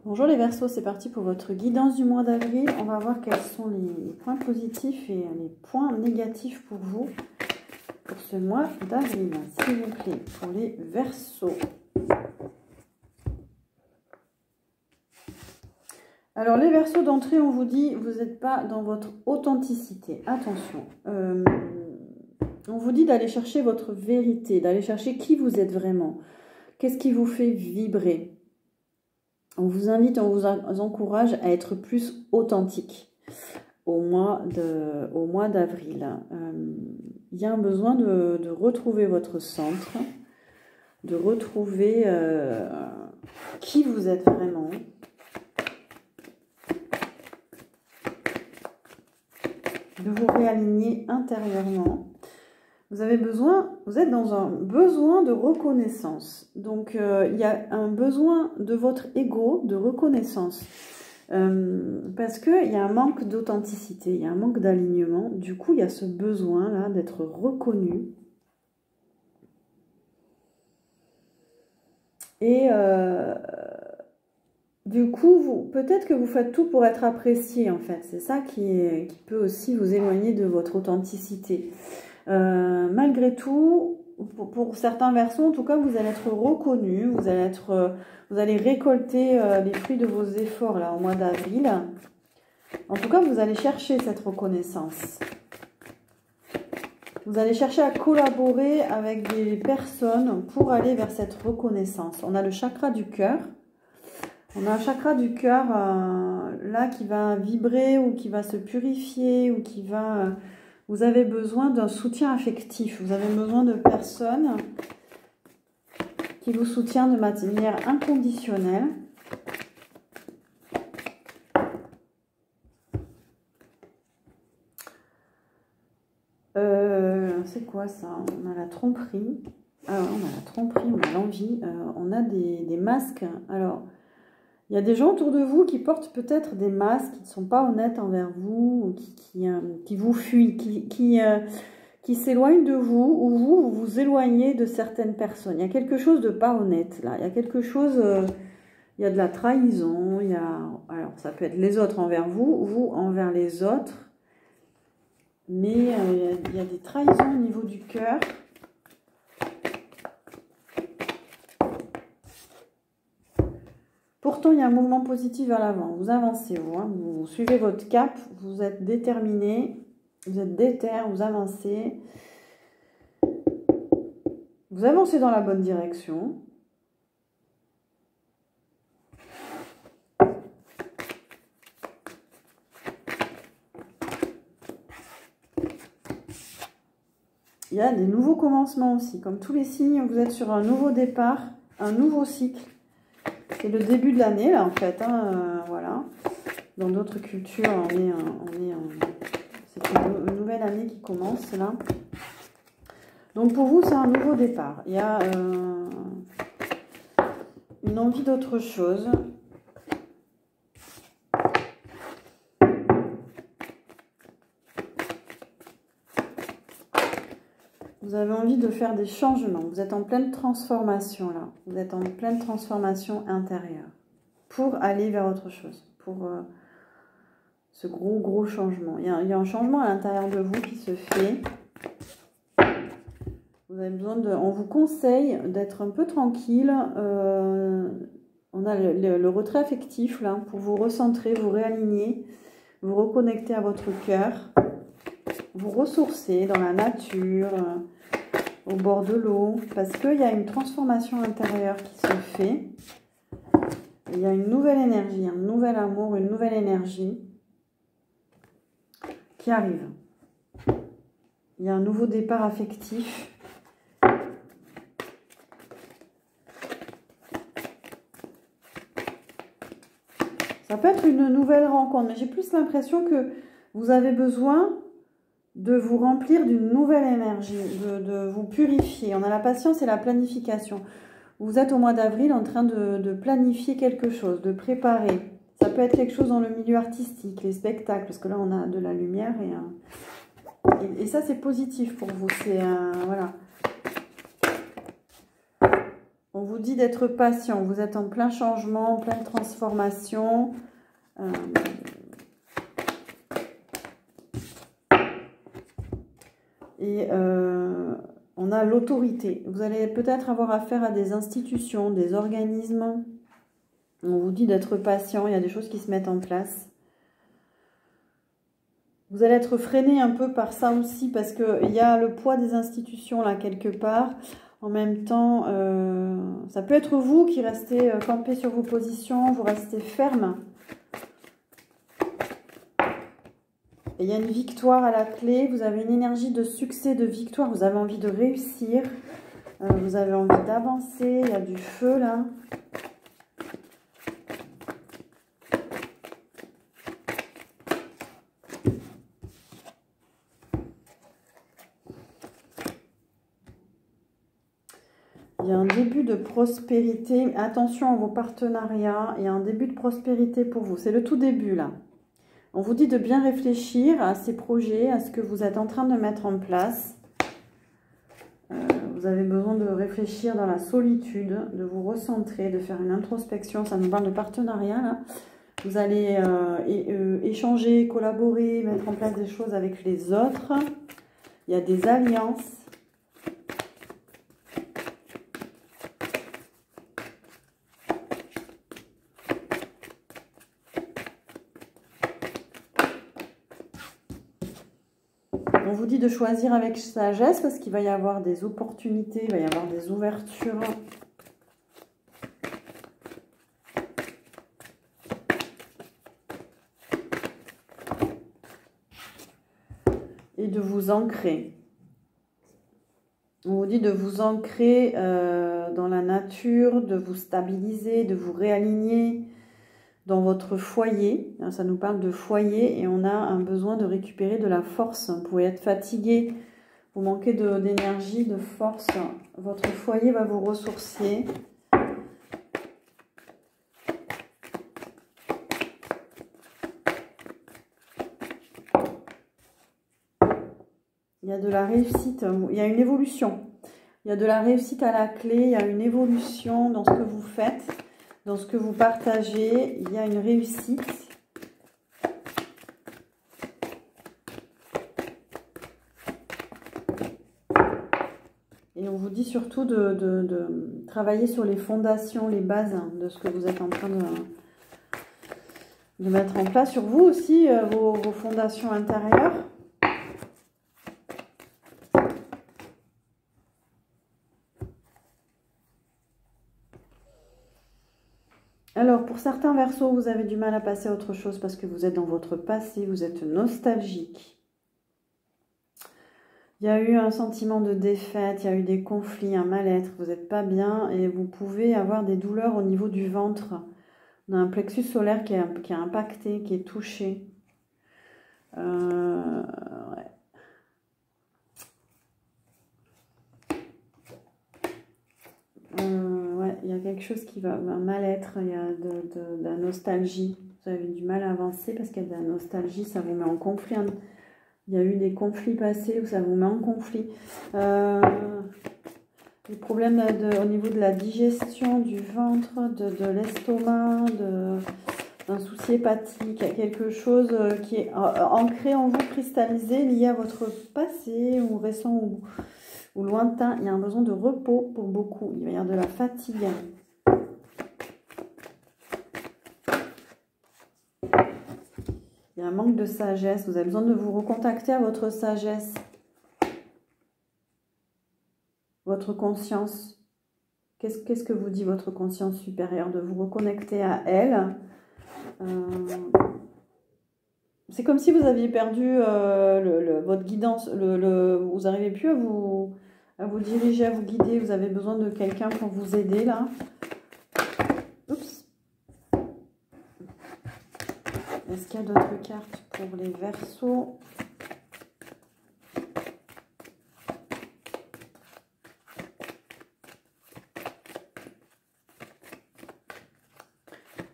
Bonjour les Verseaux, c'est parti pour votre guidance du mois d'avril. On va voir quels sont les points positifs et les points négatifs pour vous pour ce mois d'avril, s'il vous plaît, pour les Verseaux. Alors les Verseaux d'entrée, on vous dit, vous n'êtes pas dans votre authenticité. Attention, on vous dit d'aller chercher votre vérité, d'aller chercher qui vous êtes vraiment. Qu'est-ce qui vous fait vibrer? On vous invite, on vous encourage à être plus authentique au mois d'avril. Il y a un besoin de retrouver votre centre, de retrouver qui vous êtes vraiment. De vous réaligner intérieurement. Vous êtes dans un besoin de reconnaissance. Donc, il y a un besoin de votre ego de reconnaissance. Parce qu'il y a un manque d'authenticité, il y a un manque d'alignement. Du coup, il y a ce besoin-là d'être reconnu. Et du coup, peut-être que vous faites tout pour être apprécié, en fait. C'est ça qui peut aussi vous éloigner de votre authenticité. Malgré tout, pour certains Verseaux, en tout cas, vous allez être reconnu, vous allez récolter les fruits de vos efforts là au mois d'avril. En tout cas, vous allez chercher cette reconnaissance. Vous allez chercher à collaborer avec des personnes pour aller vers cette reconnaissance. On a le chakra du cœur. On a un chakra du cœur là qui va vibrer ou qui va se purifier ou qui va... Vous avez besoin d'un soutien affectif. Vous avez besoin de personnes qui vous soutiennent de manière inconditionnelle. C'est quoi ça? On a la tromperie. On a la tromperie, on a l'envie. On a des masques. Alors, il y a des gens autour de vous qui portent peut-être des masques, qui ne sont pas honnêtes envers vous, qui vous fuient, qui s'éloignent de vous, ou vous vous éloignez de certaines personnes. Il y a quelque chose de pas honnête là. Il y a quelque chose, il y a de la trahison, alors ça peut être les autres envers vous, vous envers les autres, mais il y a des trahisons au niveau du cœur. Pourtant, il y a un mouvement positif à l'avant. Vous avancez, vous suivez votre cap, vous êtes déterminé, vous êtes déter, vous avancez. Vous avancez dans la bonne direction. Il y a des nouveaux commencements aussi. Comme tous les signes, vous êtes sur un nouveau départ, un nouveau cycle. C'est le début de l'année, là, en fait. Voilà. Dans d'autres cultures, c'est une nouvelle année qui commence, là. Donc, pour vous, c'est un nouveau départ. Il y a une envie d'autre chose. Vous avez envie de faire des changements. Vous êtes en pleine transformation, là. Vous êtes en pleine transformation intérieure. Pour aller vers autre chose. Pour ce gros changement. Il y a un changement à l'intérieur de vous qui se fait. Vous avez besoin on vous conseille d'être un peu tranquille. On a le retrait affectif, là, pour vous recentrer, vous réaligner, vous reconnecter à votre cœur. Vous ressourcer dans la nature, au bord de l'eau, parce qu'il y a une transformation intérieure qui se fait. Il y a une nouvelle énergie, un nouvel amour, une nouvelle énergie qui arrive. Il y a un nouveau départ affectif. Ça peut être une nouvelle rencontre, mais j'ai plus l'impression que vous avez besoin de vous remplir d'une nouvelle énergie, de vous purifier. On a la patience et la planification. Vous êtes au mois d'avril en train de planifier quelque chose, de préparer. Ça peut être quelque chose dans le milieu artistique, les spectacles, parce que là on a de la lumière et ça c'est positif pour vous. C'est voilà. On vous dit d'être patient. Vous êtes en plein changement, en pleine transformation. On a l'autorité. Vous allez peut-être avoir affaire à des institutions, des organismes. On vous dit d'être patient. Il y a des choses qui se mettent en place. Vous allez être freiné un peu par ça aussi parce qu'il y a le poids des institutions là quelque part. En même temps, ça peut être vous qui restez campé sur vos positions, vous restez ferme. Et il y a une victoire à la clé, vous avez une énergie de succès, de victoire, vous avez envie de réussir, vous avez envie d'avancer, il y a du feu là. Il y a un début de prospérité. Attention à vos partenariats. Il y a un début de prospérité pour vous. C'est le tout début, là. On vous dit de bien réfléchir à ces projets, à ce que vous êtes en train de mettre en place. Vous avez besoin de réfléchir dans la solitude, de vous recentrer, de faire une introspection. Ça nous parle de partenariat, là. Vous allez échanger, collaborer, mettre en place des choses avec les autres. Il y a des alliances. On vous dit de choisir avec sagesse parce qu'il va y avoir des opportunités, il va y avoir des ouvertures. Et de vous ancrer. On vous dit de vous ancrer dans la nature, de vous stabiliser, de vous réaligner dans votre foyer. Ça nous parle de foyer et on a un besoin de récupérer de la force. Vous pouvez être fatigué, vous manquez d'énergie, de force. Votre foyer va vous ressourcer. Il y a de la réussite, il y a une évolution. Il y a de la réussite à la clé, il y a une évolution dans ce que vous faites. Dans ce que vous partagez, il y a une réussite. Et on vous dit surtout de travailler sur les fondations, les bases de ce que vous êtes en train de mettre en place. Sur vous aussi, vos fondations intérieures. Alors, pour certains Verseaux, vous avez du mal à passer à autre chose parce que vous êtes dans votre passé, vous êtes nostalgique. Il y a eu un sentiment de défaite, il y a eu des conflits, un mal-être, vous n'êtes pas bien et vous pouvez avoir des douleurs au niveau du ventre. On a un plexus solaire qui est impacté, qui est touché. Ouais. Ouais, il y a quelque chose qui va, un mal-être, il y a de la nostalgie. Vous avez du mal à avancer parce qu'il y a de la nostalgie, ça vous met en conflit. Il y a eu des conflits passés où ça vous met en conflit. Des problèmes au niveau de la digestion, du ventre, de l'estomac, d'un souci hépatique, quelque chose qui est ancré en vous, cristallisé, lié à votre passé ou récent ou lointain. Il y a un besoin de repos pour beaucoup. Il va y avoir de la fatigue. Il y a un manque de sagesse. Vous avez besoin de vous recontacter à votre sagesse. Votre conscience. Qu'est-ce que vous dit votre conscience supérieure? De vous reconnecter à elle. C'est comme si vous aviez perdu votre guidance. Vous n'arrivez plus à vous diriger, à vous guider. Vous avez besoin de quelqu'un pour vous aider là. Oups. Est-ce qu'il y a d'autres cartes pour les Verseaux?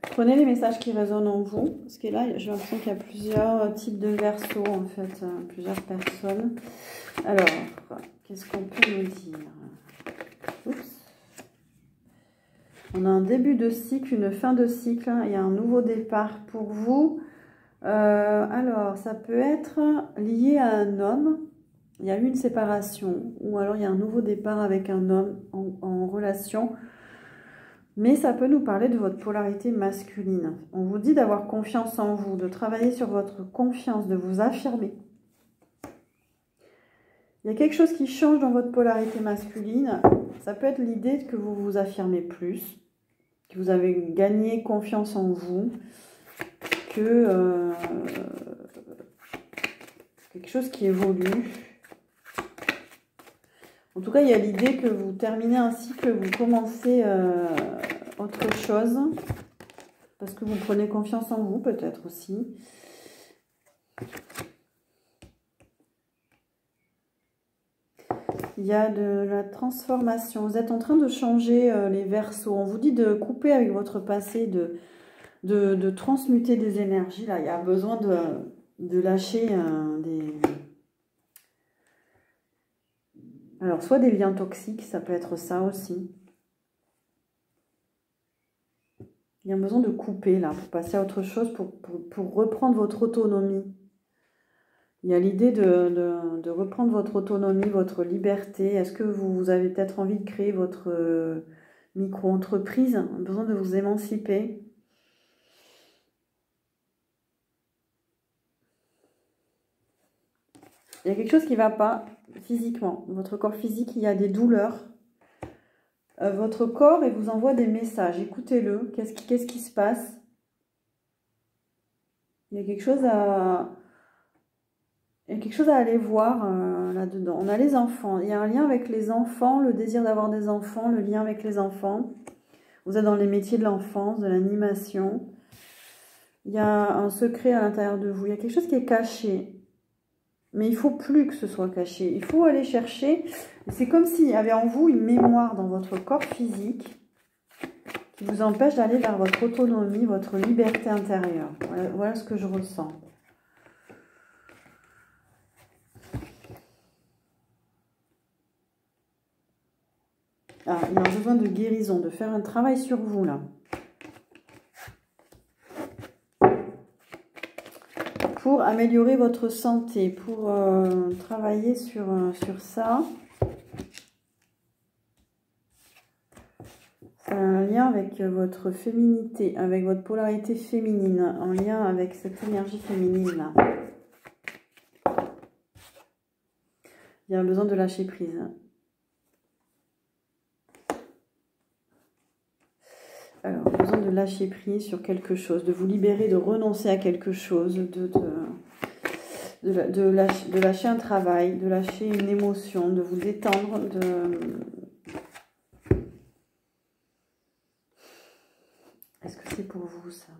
Prenez les messages qui résonnent en vous. Parce que là, j'ai l'impression qu'il y a plusieurs types de Verseaux, en fait, plusieurs personnes. Alors, qu'est-ce qu'on peut nous dire? Oups. On a un début de cycle, une fin de cycle. Il y a un nouveau départ pour vous. Alors, ça peut être lié à un homme. Il y a eu une séparation. Ou alors, il y a un nouveau départ avec un homme en relation. Mais ça peut nous parler de votre polarité masculine. On vous dit d'avoir confiance en vous, de travailler sur votre confiance, de vous affirmer. Il y a quelque chose qui change dans votre polarité masculine. Ça peut être l'idée que vous vous affirmez plus, que vous avez gagné confiance en vous, que quelque chose qui évolue. En tout cas, il y a l'idée que vous terminez un cycle, vous commencez autre chose, parce que vous prenez confiance en vous, peut-être aussi. Il y a de la transformation. Vous êtes en train de changer les Verseaux. On vous dit de couper avec votre passé, de transmuter des énergies. Là, il y a besoin de lâcher des... Alors, soit des liens toxiques, ça peut être ça aussi. Il y a besoin de couper, là, pour passer à autre chose, pour reprendre votre autonomie. Il y a l'idée de reprendre votre autonomie, votre liberté. Est-ce que vous avez peut-être envie de créer votre micro-entreprise? Besoin de vous émanciper. Il y a quelque chose qui ne va pas physiquement. Votre corps physique, il y a des douleurs. Votre corps, il vous envoie des messages. Écoutez-le. Qu'est-ce qui se passe? Il y a quelque chose à... Il y a quelque chose à aller voir là-dedans. On a les enfants. Il y a un lien avec les enfants, le désir d'avoir des enfants, le lien avec les enfants. Vous êtes dans les métiers de l'enfance, de l'animation. Il y a un secret à l'intérieur de vous. Il y a quelque chose qui est caché. Mais il ne faut plus que ce soit caché. Il faut aller chercher. C'est comme s'il y avait en vous une mémoire dans votre corps physique qui vous empêche d'aller vers votre autonomie, votre liberté intérieure. Voilà ce que je ressens. Ah, il y a besoin de guérison, de faire un travail sur vous, là. Pour améliorer votre santé, pour travailler sur ça. C'est un lien avec votre féminité, avec votre polarité féminine, en lien avec cette énergie féminine-là. Il y a besoin de lâcher prise. Alors, besoin de lâcher prise sur quelque chose, de vous libérer, de renoncer à quelque chose, de lâcher un travail, de lâcher une émotion, de vous détendre, Est-ce que c'est pour vous, ça?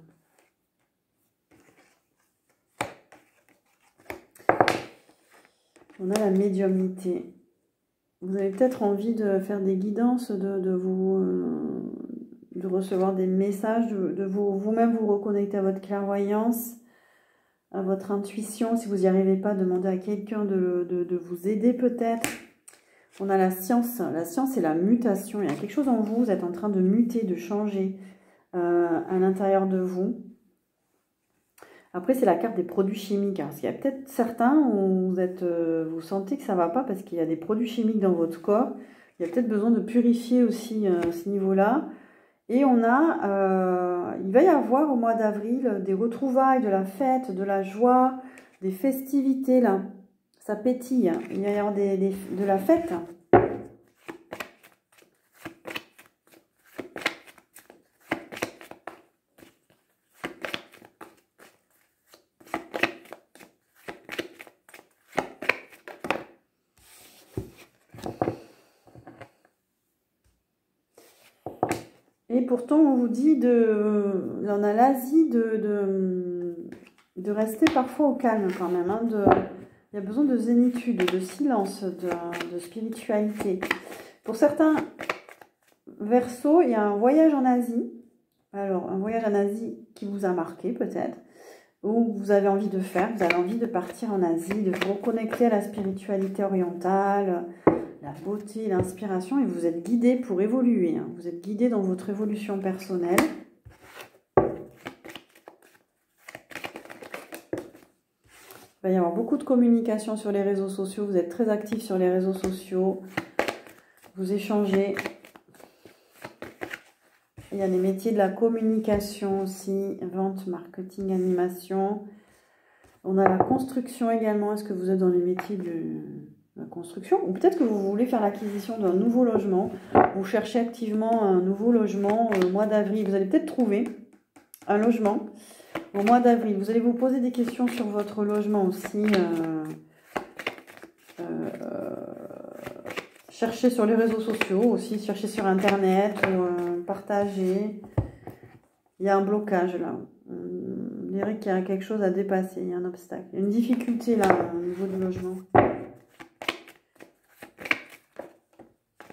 On a la médiumnité. Vous avez peut-être envie de faire des guidances, de recevoir des messages, de vous-même vous reconnecter à votre clairvoyance, à votre intuition. Si vous n'y arrivez pas, demandez à quelqu'un de vous aider peut-être. On a la science. La science, c'est la mutation. Il y a quelque chose en vous, vous êtes en train de muter, de changer à l'intérieur de vous. Après, c'est la carte des produits chimiques. Parce qu'il y a peut-être certains où vous sentez que ça ne va pas parce qu'il y a des produits chimiques dans votre corps. Il y a peut-être besoin de purifier aussi ce niveau-là. Et on a, il va y avoir au mois d'avril des retrouvailles, de la fête, de la joie, des festivités là. Ça pétille. Il va y avoir de la fête. Et pourtant, on vous dit, on a l'Asie de rester parfois au calme quand même. Hein, il y a besoin de zénitude, de silence, de spiritualité. Pour certains Verseaux, il y a un voyage en Asie. Alors, un voyage en Asie qui vous a marqué peut-être, ou vous avez envie de faire. Vous avez envie de partir en Asie, de vous reconnecter à la spiritualité orientale, la beauté, l'inspiration, et vous êtes guidé pour évoluer. Hein. Vous êtes guidé dans votre évolution personnelle. Il va y avoir beaucoup de communication sur les réseaux sociaux. Vous êtes très actif sur les réseaux sociaux. Vous échangez. Il y a les métiers de la communication aussi. Vente, marketing, animation. On a la construction également. Est-ce que vous êtes dans les métiers de la construction? Ou peut-être que vous voulez faire l'acquisition d'un nouveau logement. Vous cherchez activement un nouveau logement au mois d'avril. Vous allez peut-être trouver un logement au mois d'avril. Vous allez vous poser des questions sur votre logement aussi. Cherchez sur les réseaux sociaux aussi. Cherchez sur Internet. Partager. Il y a un blocage là. On dirait qu'il y a quelque chose à dépasser. Il y a un obstacle. Il y a une difficulté là au niveau du logement.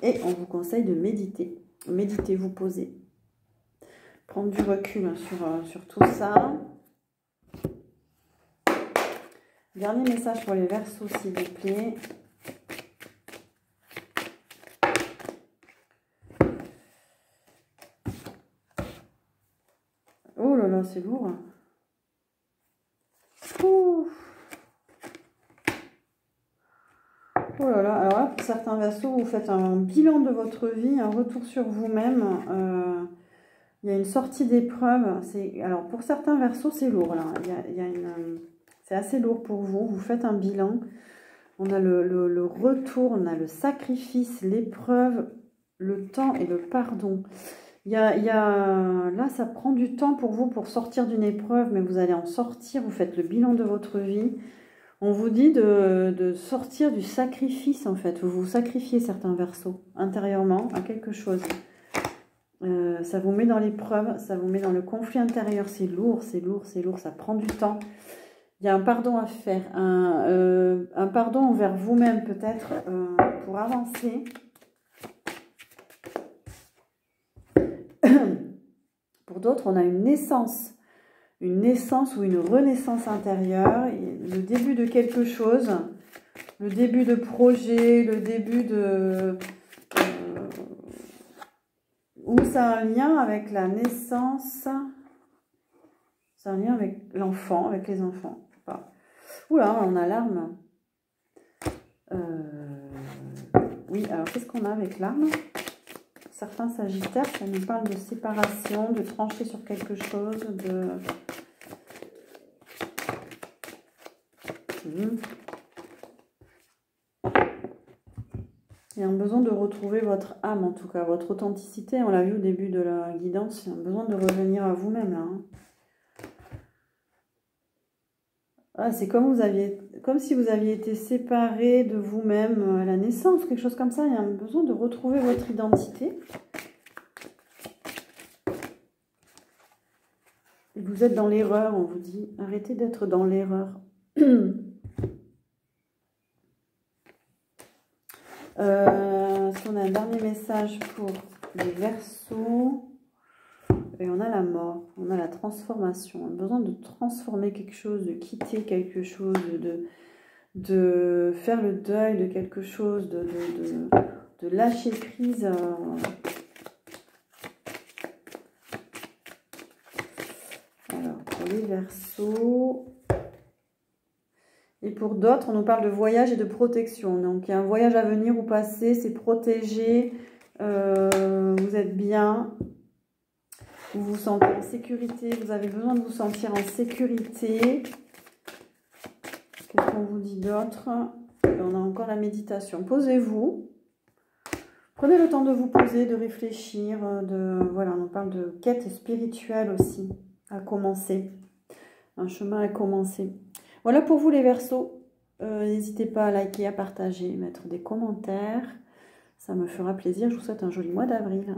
Et on vous conseille de méditer. Méditer, vous poser. Prendre du recul sur tout ça. Dernier message pour les Verseaux, s'il vous plaît. Oh là là, c'est lourd. Ouh. Oh là là, alors là, pour certains Verseaux, vous faites un bilan de votre vie, un retour sur vous-même. Il y a une sortie d'épreuve. Alors, pour certains Verseaux, c'est lourd, là. C'est assez lourd pour vous. Vous faites un bilan. On a le retour, on a le sacrifice, l'épreuve, le temps et le pardon. Là, ça prend du temps pour vous pour sortir d'une épreuve, mais vous allez en sortir. Vous faites le bilan de votre vie. On vous dit de sortir du sacrifice, en fait. Vous vous sacrifiez certains Verseaux intérieurement à quelque chose. Ça vous met dans l'épreuve, ça vous met dans le conflit intérieur. C'est lourd, c'est lourd, c'est lourd. Ça prend du temps. Il y a un pardon à faire. Un pardon envers vous-même, peut-être, pour avancer. Pour d'autres, on a une naissance ou une renaissance intérieure, le début de quelque chose, le début de projet, le début de... ou ça a un lien avec la naissance, c'est un lien avec l'enfant, avec les enfants. Enfin, oula, on a l'arme. Oui, alors qu'est-ce qu'on a avec l'arme? Certains Sagittaires, ça nous parle de séparation, de trancher sur quelque chose, de... Il y a un besoin de retrouver votre âme, en tout cas, votre authenticité. On l'a vu au début de la guidance, il y a un besoin de revenir à vous-même, là. Hein. Ah, c'est comme si vous aviez été séparé de vous-même à la naissance, quelque chose comme ça. Il y a un besoin de retrouver votre identité. Et vous êtes dans l'erreur, on vous dit. Arrêtez d'être dans l'erreur. Est-ce qu'on a un dernier message pour les Verseaux? Et on a la mort, on a la transformation. On a besoin de transformer quelque chose, de quitter quelque chose, de faire le deuil de quelque chose, de lâcher prise. Alors, pour les Verseaux... Et pour d'autres, on nous parle de voyage et de protection. Donc, il y a un voyage à venir ou passé, c'est protégé, vous êtes bien, vous vous sentez en sécurité, vous avez besoin de vous sentir en sécurité. Qu'est-ce qu'on vous dit d'autre? On a encore la méditation. Posez-vous. Prenez le temps de vous poser, de réfléchir. Voilà, on nous parle de quête spirituelle aussi, à commencer. Un chemin à commencer. Voilà pour vous les Verseaux. N'hésitez pas à liker, à partager, mettre des commentaires. Ça me fera plaisir. Je vous souhaite un joli mois d'avril.